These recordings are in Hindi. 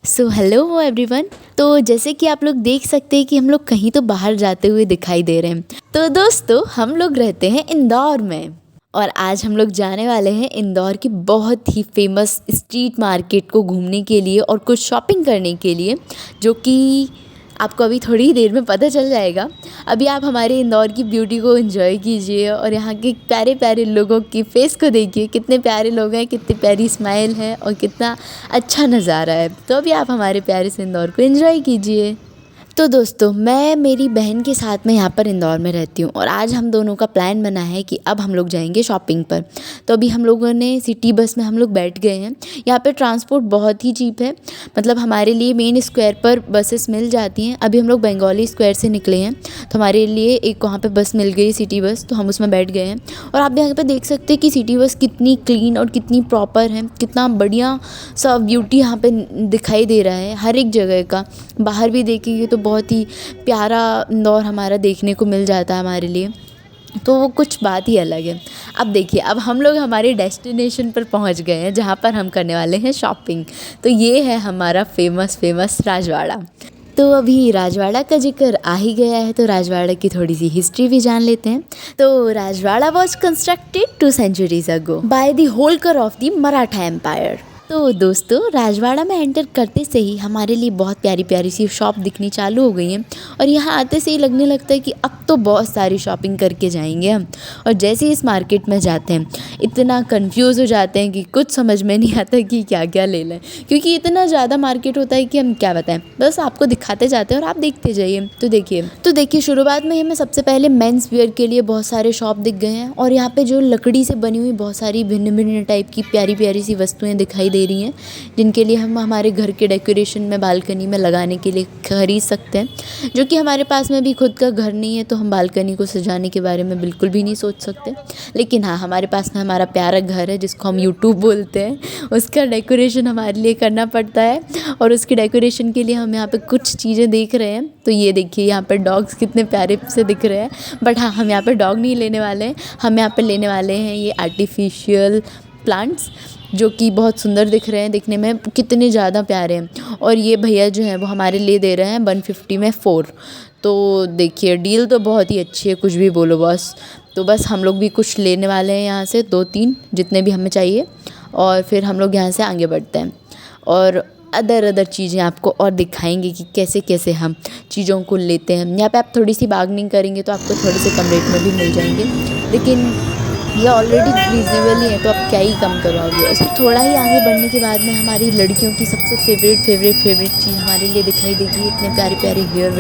So hello everyone. तो जैसे कि आप लोग देख सकते हैं कि हम लोग कहीं तो बाहर जाते हुए दिखाई दे रहे हैं। तो दोस्तों, हम लोग रहते हैं इंदौर में और आज हम लोग जाने वाले हैं इंदौर की बहुत ही फेमस स्ट्रीट मार्केट को घूमने के लिए और कुछ शॉपिंग करने के लिए, जो कि आपको अभी थोड़ी ही देर में पता चल जाएगा। अभी आप हमारे इंदौर की ब्यूटी को एंजॉय कीजिए और यहाँ के प्यारे प्यारे लोगों की फेस को देखिए, कितने प्यारे लोग हैं, कितनी प्यारी स्माइल है और कितना अच्छा नज़ारा है। तो अभी आप हमारे प्यारे से इंदौर को एंजॉय कीजिए। तो दोस्तों, मैं मेरी बहन के साथ में यहाँ पर इंदौर में रहती हूँ और आज हम दोनों का प्लान बना है कि अब हम लोग जाएंगे शॉपिंग पर। तो अभी हम लोगों ने सिटी बस में हम लोग बैठ गए हैं। यहाँ पे ट्रांसपोर्ट बहुत ही चीप है, मतलब हमारे लिए मेन स्क्वायर पर बसेस मिल जाती हैं। अभी हम लोग बंगाली स्क्वायर से निकले हैं तो हमारे लिए एक वहाँ पे बस मिल गई, सिटी बस, तो हम उसमें बैठ गए हैं। और आप यहाँ पे देख सकते हैं कि सिटी बस कितनी क्लीन और कितनी प्रॉपर है, कितना बढ़िया सा ब्यूटी यहाँ पे दिखाई दे रहा है हर एक जगह का। बाहर भी देखेंगे तो बहुत ही प्यारा इंदौर हमारा देखने को मिल जाता है हमारे लिए, तो वो कुछ बात ही अलग है। अब देखिए, अब हम लोग हमारे डेस्टिनेशन पर पहुंच गए हैं जहां पर हम करने वाले हैं शॉपिंग। तो ये है हमारा फेमस राजवाड़ा। तो अभी राजवाड़ा का जिक्र आ ही गया है तो राजवाड़ा की थोड़ी सी हिस्ट्री भी जान लेते हैं। तो Rajwada was constructed 2 centuries ago by the Holkar of the Maratha empire. तो दोस्तों, राजवाड़ा में एंटर करते से ही हमारे लिए बहुत प्यारी प्यारी सी शॉप दिखनी चालू हो गई हैं और यहाँ आते से ही लगने लगता है कि अब तो बहुत सारी शॉपिंग करके जाएंगे हम। और जैसे ही इस मार्केट में जाते हैं इतना कंफ्यूज हो जाते हैं कि कुछ समझ में नहीं आता कि क्या क्या ले लें, क्योंकि इतना ज़्यादा मार्केट होता है कि हम क्या बताएं, बस आपको दिखाते जाते हैं और आप देखते जाइए। तो देखिए शुरुआत में हमें सबसे पहले मेंस वियर के लिए बहुत सारे शॉप दिख गए हैं और यहाँ पे जो लकड़ी से बनी हुई बहुत सारी भिन्न भिन्न टाइप की प्यारी प्यारी सी वस्तुएं दिखाई दे रही हैं, जिनके लिए हम हमारे घर के डेकोरेशन में बालकनी में लगाने के लिए खरीद सकते हैं। जो कि हमारे पास में भी खुद का घर नहीं है तो हम बालकनी को सजाने के बारे में बिल्कुल भी नहीं सोच सकते। लेकिन हाँ, हमारे पास में हमारा प्यारा घर है जिसको हम यूट्यूब बोलते हैं, उसका डेकोरेशन हमारे लिए करना पड़ता है और उसकी डेकोरेशन के लिए हम यहाँ पे कुछ चीज़ें देख रहे हैं। तो ये देखिए, यहाँ पर डॉग्स कितने प्यारे से दिख रहे हैं, बट हाँ, हम यहाँ पर डॉग नहीं लेने वाले हैं। हम यहाँ पर लेने वाले हैं ये आर्टिफिशियल प्लांट्स, जो कि बहुत सुंदर दिख रहे हैं, दिखने में कितने ज़्यादा प्यारे हैं। और ये भैया जो हैं वो हमारे लिए दे रहे हैं 150 में 4। तो देखिए, डील तो बहुत ही अच्छी है, कुछ भी बोलो बस। तो बस हम लोग भी कुछ लेने वाले हैं यहाँ से 2-3 जितने भी हमें चाहिए और फिर हम लोग यहाँ से आगे बढ़ते हैं और अदर चीज़ें आपको और दिखाएंगे कि कैसे कैसे हम चीज़ों को लेते हैं। यहाँ पे आप थोड़ी सी बार्गेनिंग करेंगे तो आपको थोड़े से कम रेट में भी मिल जाएंगे, लेकिन ये ऑलरेडी रीजनेबल ही है तो आप क्या ही कम करवाओगे। उसके थोड़ा ही आगे बढ़ने के बाद में हमारी लड़कियों की सबसे फेवरेट चीज़ हमारे लिए दिखाई देगी। इतने प्यारे प्यारे हेयर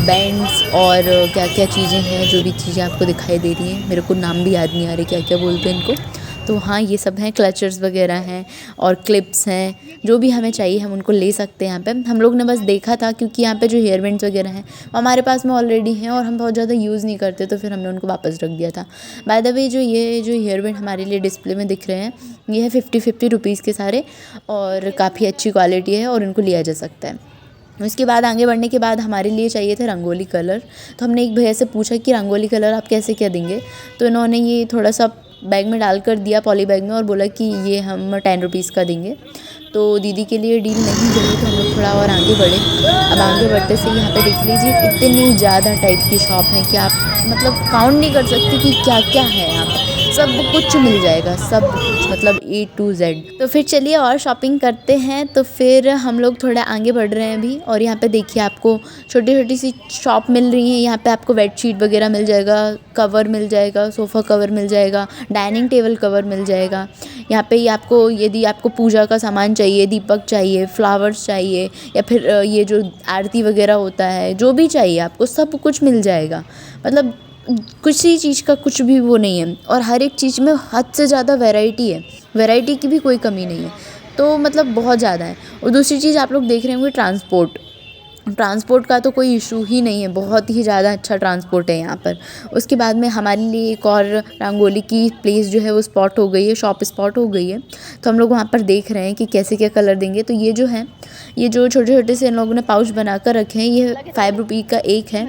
बैंड्स और क्या क्या चीज़ें हैं, जो भी चीज़ें आपको दिखाई दे रही हैं, मेरे को नाम भी याद नहीं आ रहे क्या क्या बोलते हैं इनको। तो हाँ, ये सब हैं, क्लचर्स वगैरह हैं और क्लिप्स हैं, जो भी हमें चाहिए हम उनको ले सकते हैं। यहाँ पे हम लोग ने बस देखा था क्योंकि यहाँ पे जो हेयर बैंड्स वगैरह हैं वो हमारे पास में ऑलरेडी हैं और हम बहुत ज़्यादा यूज़ नहीं करते, तो फिर हमने उनको वापस रख दिया था। बाय द वे, जो हेयर बैंड हमारे लिए डिस्प्ले में दिख रहे हैं, ये है 50 रुपीज़ के सारे और काफ़ी अच्छी क्वालिटी है और उनको लिया जा सकता है। उसके बाद आगे बढ़ने के बाद हमारे लिए चाहिए थे रंगोली कलर। तो हमने एक भैया से पूछा कि रंगोली कलर आप कैसे क्या देंगे, तो इन्होंने ये थोड़ा सा बैग में डाल कर दिया, पॉली बैग में, और बोला कि ये हम 10 रुपीज़ का देंगे। तो दीदी के लिए डील नहीं चली तो हम लोग थोड़ा और आगे बढ़े। अब आगे बढ़ते से यहाँ पे देख लीजिए इतनी ज़्यादा टाइप की शॉप है कि आप मतलब काउंट नहीं कर सकते कि क्या क्या है यहाँ पे। सब कुछ मिल जाएगा, सब कुछ, मतलब A to Z। तो फिर चलिए और शॉपिंग करते हैं। तो फिर हम लोग थोड़ा आगे बढ़ रहे हैं अभी और यहाँ पे देखिए आपको छोटी छोटी सी शॉप मिल रही है। यहाँ पे आपको बेडशीट वगैरह मिल जाएगा, कवर मिल जाएगा, सोफ़ा कवर मिल जाएगा, डाइनिंग टेबल कवर मिल जाएगा। यहाँ पे आपको यदि आपको पूजा का सामान चाहिए, दीपक चाहिए, फ्लावर्स चाहिए, या फिर ये जो आरती वगैरह होता है, जो भी चाहिए आपको सब कुछ मिल जाएगा। मतलब किसी चीज़ का कुछ भी वो नहीं है और हर एक चीज़ में हद से ज़्यादा वैरायटी है, वैरायटी की भी कोई कमी नहीं है। तो मतलब बहुत ज़्यादा है। और दूसरी चीज़ आप लोग देख रहे होंगे, ट्रांसपोर्ट का तो कोई इशू ही नहीं है, बहुत ही ज़्यादा अच्छा ट्रांसपोर्ट है यहाँ पर। उसके बाद में हमारे लिए एक और रंगोली की प्लेस जो है वो स्पॉट हो गई है, शॉप स्पॉट हो गई है। तो हम लोग वहाँ पर देख रहे हैं कि कैसे क्या कलर देंगे। तो ये जो है, ये जो छोटे छोटे से इन लोगों ने पाउच बना कर रखे हैं, ये 5 रुपये का एक है।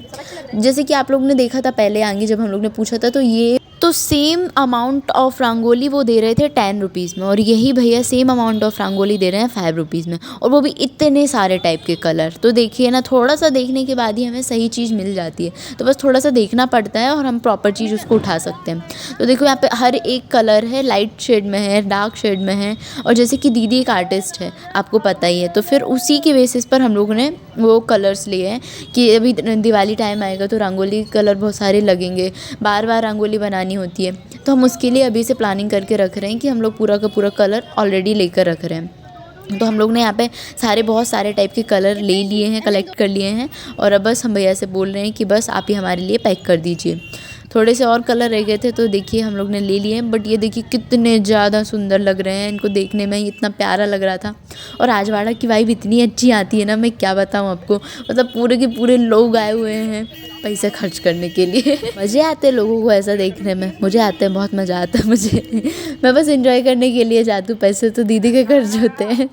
जैसे कि आप लोग ने देखा था पहले आगे जब हम लोग ने पूछा था, तो ये तो सेम अमाउंट ऑफ रंगोली वो दे रहे थे 10 रुपीज़ में, और यही भैया सेम अमाउंट ऑफ रंगोली दे रहे हैं 5 रुपीज़ में, और वो भी इतने सारे टाइप के कलर। तो देखिए ना, थोड़ा सा देखने के बाद ही हमें सही चीज़ मिल जाती है। तो बस थोड़ा सा देखना पड़ता है और हम प्रॉपर चीज़ उसको उठा सकते हैं। तो देखो यहाँ पे हर एक कलर है, लाइट शेड में है, डार्क शेड में है, और जैसे कि दीदी एक आर्टिस्ट है, आपको पता ही है, तो फिर उसी के बेसिस पर हम लोगों ने वो कलर्स लिए हैं कि अभी दिवाली टाइम आएगा तो रंगोली कलर बहुत सारे लगेंगे, बार बार रंगोली बनानी होती है। तो हम उसके लिए अभी से प्लानिंग करके रख रहे हैं कि हम लोग पूरा का पूरा कलर ऑलरेडी लेकर रख रहे हैं। तो हम लोग ने यहाँ पे बहुत सारे टाइप के कलर ले लिए हैं, कलेक्ट कर लिए हैं, और अब बस हम भैया से बोल रहे हैं कि बस आप ही हमारे लिए पैक कर दीजिए। थोड़े से और कलर रह गए थे तो देखिए हम लोग ने ले लिए हैं, बट ये देखिए कितने ज़्यादा सुंदर लग रहे हैं, इनको देखने में इतना प्यारा लग रहा था। और राजवाड़ा की वाइब इतनी अच्छी आती है ना, मैं क्या बताऊँ आपको, मतलब पूरे के पूरे लोग आए हुए हैं पैसे खर्च करने के लिए। मज़े आते हैं लोगों को ऐसा देखने में, मुझे आते हैं, बहुत मज़ा आता है मुझे। मैं बस एंजॉय करने के लिए जाती हूँ, पैसे तो दीदी के खर्च होते हैं।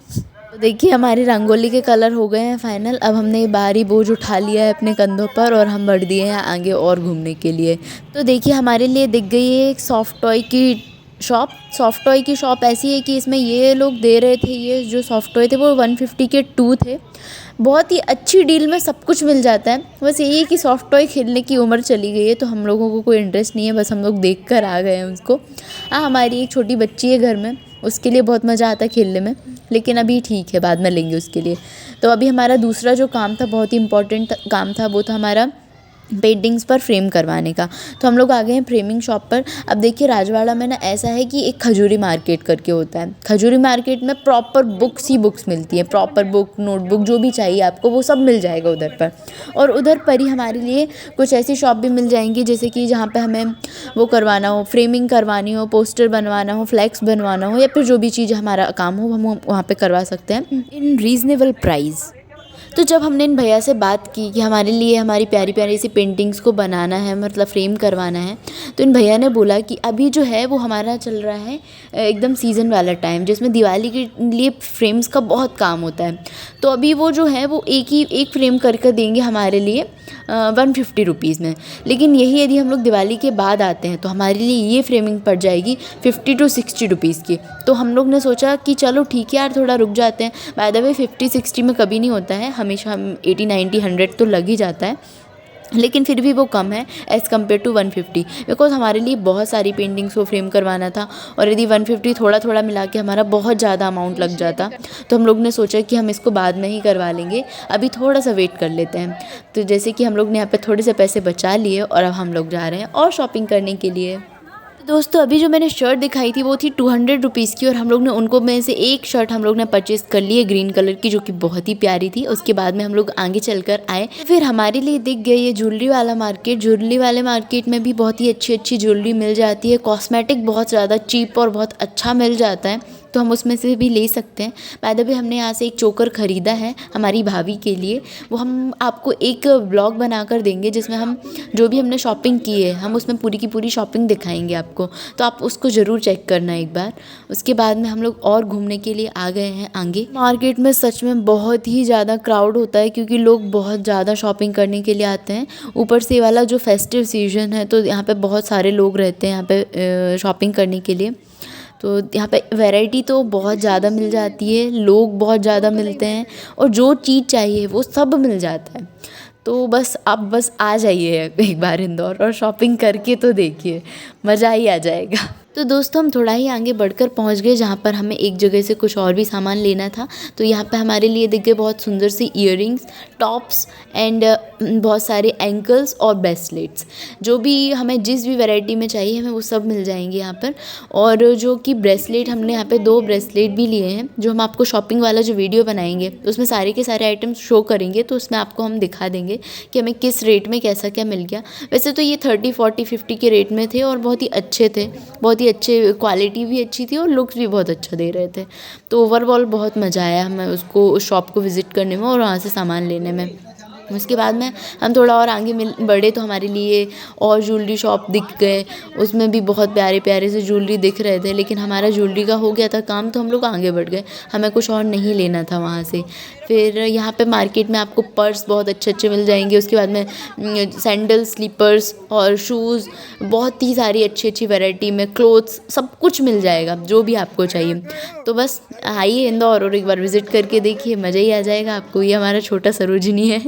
तो देखिए हमारी रंगोली के कलर हो गए हैं फाइनल। अब हमने बाहरी बोझ उठा लिया है अपने कंधों पर और हम बढ़ दिए हैं आगे और घूमने के लिए। तो देखिए हमारे लिए दिख गई है एक सॉफ्ट टॉय की शॉप। सॉफ्ट टॉय की शॉप ऐसी है कि इसमें ये लोग दे रहे थे, ये जो सॉफ्ट टॉय थे वो 150 के 2 थे। बहुत ही अच्छी डील में सब कुछ मिल जाता है। बस यही है कि सॉफ्ट टॉय खेलने की उम्र चली गई है तो हम लोगों को कोई इंटरेस्ट नहीं है, बस हम लोग देख कर आ गए हैं उसको। हाँ, हमारी एक छोटी बच्ची है घर में, उसके लिए बहुत मज़ा आता है खेलने में, लेकिन अभी ठीक है, बाद में लेंगे उसके लिए। तो अभी हमारा दूसरा जो काम था, बहुत ही इम्पोर्टेंट काम था, वो था हमारा पेंटिंग्स पर फ्रेम करवाने का। तो हम लोग आ गए हैं फ्रेमिंग शॉप पर। अब देखिए राजवाड़ा में ना ऐसा है कि एक खजूरी मार्केट करके होता है। खजूरी मार्केट में प्रॉपर बुक्स ही बुक्स मिलती हैं, प्रॉपर बुक, नोटबुक, जो भी चाहिए आपको वो सब मिल जाएगा उधर पर। और उधर पर ही हमारे लिए कुछ ऐसी शॉप भी मिल जाएंगी जैसे कि जहाँ पे हमें वो करवाना हो, फ्रेमिंग करवानी हो, पोस्टर बनवाना हो, फ्लैक्स बनवाना हो, या फिर जो भी चीज़ हमारा काम हो हम वहाँ पर करवा सकते हैं इन रीज़नेबल प्राइस। तो जब हमने इन भैया से बात की कि हमारे लिए हमारी प्यारी प्यारी सी पेंटिंग्स को बनाना है, मतलब फ्रेम करवाना है, तो इन भैया ने बोला कि अभी जो है वो हमारा चल रहा है एकदम सीज़न वाला टाइम, जिसमें दिवाली के लिए फ्रेम्स का बहुत काम होता है। तो अभी वो जो है वो एक फ्रेम करके देंगे हमारे लिए 150 रुपीज़ में। लेकिन यही यदि हम लोग दिवाली के बाद आते हैं तो हमारे लिए ये फ्रेमिंग पड़ जाएगी 50 to 60 रुपीज़ की। तो हम लोग ने सोचा कि चलो ठीक है यार, थोड़ा रुक जाते हैं। बाय द वे 50-60 में कभी नहीं होता है, हमेशा हम 80-90-100 तो लग ही जाता है, लेकिन फिर भी वो कम है एज़ कम्पेयर टू 150, बिकॉज़ हमारे लिए बहुत सारी पेंटिंग्स को फ्रेम करवाना था। और यदि 150 थोड़ा थोड़ा मिला के हमारा बहुत ज़्यादा अमाउंट लग जाता, तो हम लोग ने सोचा कि हम इसको बाद में ही करवा लेंगे, अभी थोड़ा सा वेट कर लेते हैं। तो जैसे कि हम लोग ने यहाँ पे थोड़े से पैसे बचा लिए और अब हम लोग जा रहे हैं और शॉपिंग करने के लिए। दोस्तों अभी जो मैंने शर्ट दिखाई थी वो थी 200 रुपीज़ की, और हम लोग ने उनको में से एक शर्ट हम लोग ने परचेज़ कर ली है ग्रीन कलर की, जो कि बहुत ही प्यारी थी। उसके बाद में हम लोग आगे चलकर आए, फिर हमारे लिए दिख गई है ज्वेलरी वाला मार्केट। ज्वेलरी वाले मार्केट में भी बहुत ही अच्छी अच्छी ज्वेलरी मिल जाती है, कॉस्मेटिक बहुत ज़्यादा चीप और बहुत अच्छा मिल जाता है, तो हम उसमें से भी ले सकते हैं। बाय द वे हमने यहाँ से एक चोकर ख़रीदा है हमारी भाभी के लिए, वो हम आपको एक ब्लॉग बनाकर देंगे जिसमें हम जो भी हमने शॉपिंग की है हम उसमें पूरी की पूरी शॉपिंग दिखाएंगे आपको, तो आप उसको ज़रूर चेक करना एक बार। उसके बाद में हम लोग और घूमने के लिए आ गए हैं आगे। मार्केट में सच में बहुत ही ज़्यादा क्राउड होता है क्योंकि लोग बहुत ज़्यादा शॉपिंग करने के लिए आते हैं। ऊपर से वाला जो फेस्टिव सीजन है तो यहाँ पे बहुत सारे लोग रहते हैं यहाँ पे शॉपिंग करने के लिए। तो यहाँ पे वैरायटी तो बहुत ज़्यादा मिल जाती है, लोग बहुत ज़्यादा मिलते हैं, और जो चीज़ चाहिए वो सब मिल जाता है। तो बस आप बस आ जाइए एक बार इंदौर और शॉपिंग करके तो देखिए, मज़ा ही आ जाएगा। तो दोस्तों हम थोड़ा ही आगे बढ़कर पहुंच गए जहाँ पर हमें एक जगह से कुछ और भी सामान लेना था। तो यहाँ पे हमारे लिए दिख गए बहुत सुंदर सी इयररिंग्स, टॉप्स एंड बहुत सारे एंकल्स और ब्रेसलेट्स। जो भी हमें जिस भी वैरायटी में चाहिए हमें वो सब मिल जाएंगे यहाँ पर। और जो कि ब्रेसलेट, हमने यहाँ पे 2 ब्रेसलेट भी लिए हैं, जो हम आपको शॉपिंग वाला जो वीडियो बनाएंगे उसमें सारे के सारे आइटम्स शो करेंगे, तो उसमें आपको हम दिखा देंगे कि हमें किस रेट में कैसा क्या मिल गया। वैसे तो ये 30, 40, 50 के रेट में थे और बहुत ही अच्छे थे, बहुत ही अच्छे, क्वालिटी भी अच्छी थी और लुक्स भी बहुत अच्छा दे रहे थे। तो ओवरऑल बहुत मज़ा आया हमें उस शॉप को विज़िट करने में और वहाँ से सामान लेने में। उसके बाद में हम थोड़ा और आगे बढ़े तो हमारे लिए और ज्वेलरी शॉप दिख गए। उसमें भी बहुत प्यारे प्यारे से ज्वेलरी दिख रहे थे, लेकिन हमारा ज्वेलरी का हो गया था काम, तो हम लोग आगे बढ़ गए। हमें कुछ और नहीं लेना था वहाँ से। फिर यहाँ पे मार्केट में आपको पर्स बहुत अच्छे अच्छे मिल जाएंगे। उसके बाद में सैंडल, स्लीपर्स और शूज़, बहुत ही सारी अच्छी अच्छी वैरायटी में क्लोथ्स, सब कुछ मिल जाएगा जो भी आपको चाहिए। तो बस आइए इंदौर और एक बार विज़िट करके देखिए, मज़ा ही आ जाएगा आपको। ये हमारा छोटा सरोजनी है।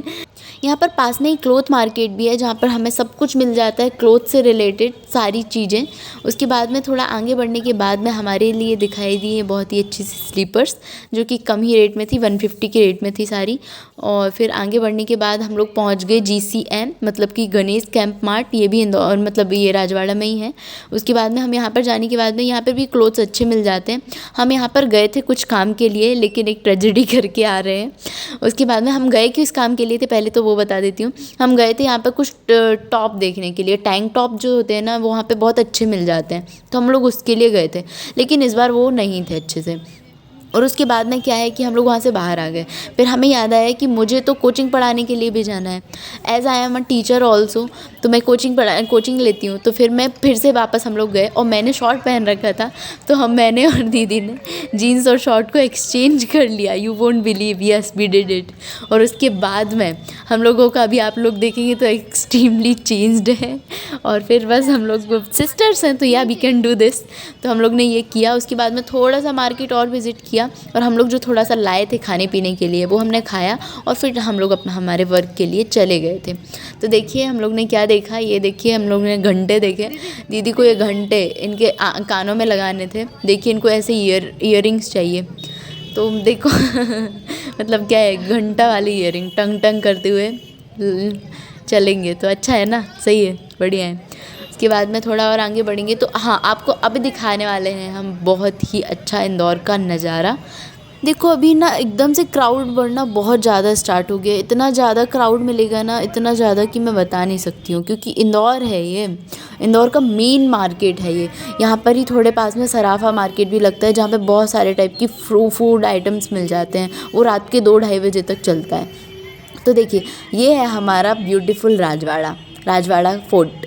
यहाँ पर पास में ही क्लोथ मार्केट भी है, जहाँ पर हमें सब कुछ मिल जाता है, क्लोथ से रिलेटेड सारी चीज़ें। उसके बाद में थोड़ा आगे बढ़ने के बाद में हमारे लिए दिखाई दी है बहुत ही अच्छी सी स्लीपर्स, जो कि कम ही रेट में थी, 150 के रेट में थी सारी। और फिर आगे बढ़ने के बाद हम लोग पहुँच गए GCM, मतलब कि गणेश कैंप मार्ट। ये भी इंदौर, मतलब ये राजवाड़ा में ही है। उसके बाद में हम यहाँ पर जाने के बाद में यहाँ पर भी क्लोथ्स अच्छे मिल जाते हैं। हम यहाँ पर गए थे कुछ काम के लिए, लेकिन एक ट्रेजेडी करके आ रहे हैं। उसके बाद में हम गए किस काम के लिए थे, पहले तो वो बता देती हूँ। हम गए थे यहाँ पर कुछ टॉप देखने के लिए। टैंक टॉप जो होते हैं ना, वो वहाँ पे बहुत अच्छे मिल जाते हैं, तो हम लोग उसके लिए गए थे, लेकिन इस बार वो नहीं थे अच्छे से। और उसके बाद में क्या है कि हम लोग वहाँ से बाहर आ गए। फिर हमें याद आया कि मुझे तो कोचिंग पढ़ाने के लिए भी जाना है। As I am a teacher also, तो मैं कोचिंग लेती हूँ। तो फिर मैं फिर से वापस हम लोग गए, और मैंने शॉर्ट पहन रखा था, तो मैंने और दीदी ने जीन्स और शॉर्ट को एक्सचेंज कर लिया। You won't believe, yes we did it. और उसके बाद में हम लोगों का भी आप लोग देखेंगे तो एक्सट्रीमली चेंज्ड है। और फिर बस हम लोग सिस्टर्स हैं, तो या वी कैन डू दिस, तो हम लोग ने ये किया। उसके बाद में थोड़ा सा मार्केट और विज़िट किया, और हम लोग जो थोड़ा सा लाए थे खाने पीने के लिए वो हमने खाया, और फिर हम लोग हमारे वर्क के लिए चले गए थे। तो देखिए हम लोग ने क्या देखा, ये देखिए हम लोग ने घंटे देखे। दीदी को ये घंटे इनके कानों में लगाने थे। देखिए इनको ऐसे ईयरिंग्स चाहिए, तो देखो मतलब क्या है, घंटा वाली ईयरिंग, टंग टंग करते हुए चलेंगे। तो अच्छा है ना, सही है, बढ़िया है। उसके बाद में थोड़ा और आगे बढ़ेंगे तो हाँ, आपको अब दिखाने वाले हैं हम बहुत ही अच्छा इंदौर का नज़ारा। देखो अभी ना एकदम से क्राउड बढ़ना बहुत ज़्यादा स्टार्ट हो गया। इतना ज़्यादा क्राउड मिलेगा ना, इतना ज़्यादा कि मैं बता नहीं सकती हूँ, क्योंकि इंदौर है ये, इंदौर का मेन मार्केट है ये। यहाँ पर ही थोड़े पास में सराफा मार्केट भी लगता है, जहाँ पे बहुत सारे टाइप की फूड आइटम्स मिल जाते हैं। वो रात के 2-2:30 बजे तक चलता है। तो देखिए ये है हमारा ब्यूटीफुल राजवाड़ा फोर्ट,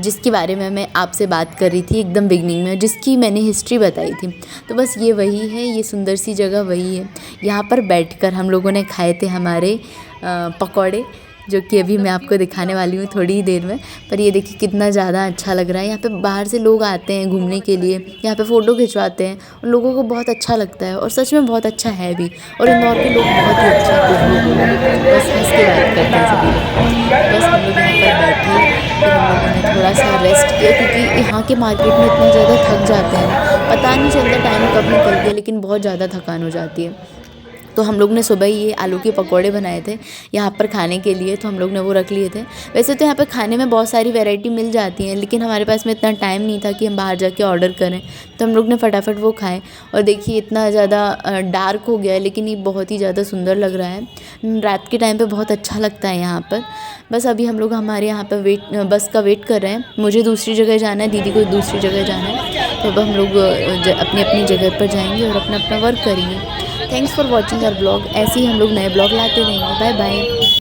जिसके बारे में मैं आपसे बात कर रही थी एकदम बिगनिंग में, जिसकी मैंने हिस्ट्री बताई थी। तो बस ये वही है, ये सुंदर सी जगह वही है। यहाँ पर बैठकर हम लोगों ने खाए थे हमारे पकौड़े, जो कि अभी मैं आपको दिखाने वाली हूँ थोड़ी ही देर में। पर ये देखिए कितना ज़्यादा अच्छा लग रहा है। यहाँ पे बाहर से लोग आते हैं घूमने के लिए, यहाँ पे फ़ोटो खिंचवाते हैं, उन लोगों को बहुत अच्छा लगता है, और सच में बहुत अच्छा है भी। और इंदौर के लोग बहुत ही अच्छे हैं, कुछ लोग बस हंस के बात करते हैं सभी लोग। बस हम लोग यहाँ पर बैठे, फिर हम लोगों ने थोड़ा सा रेस्ट किया, क्योंकि यहाँ के मार्केट में इतना ज़्यादा थक जाते हैं ना, पता नहीं चलता टाइम कब निकल गया, लेकिन बहुत ज़्यादा थकान हो जाती है। तो हम लोग ने सुबह ही ये आलू के पकौड़े बनाए थे यहाँ पर खाने के लिए, तो हम लोग ने वो रख लिए थे। वैसे तो यहाँ पर खाने में बहुत सारी वैरायटी मिल जाती हैं, लेकिन हमारे पास में इतना टाइम नहीं था कि हम बाहर जाके ऑर्डर करें, तो हम लोग ने फटाफट वो खाए। और देखिए इतना ज़्यादा डार्क हो गया है, लेकिन ये बहुत ही ज़्यादा सुंदर लग रहा है। रात के टाइम पर बहुत अच्छा लगता है यहाँ पर। बस अभी हम लोग हमारे यहाँ पर बस का वेट कर रहे हैं। मुझे दूसरी जगह जाना है, दीदी को दूसरी जगह जाना है, तो अब हम लोग अपनी अपनी जगह पर जाएंगे और अपना अपना वर्क करेंगे। Thanks for watching our blog. ऐसे ही हम लोग नए ब्लॉग लाते रहेंगे। Bye bye.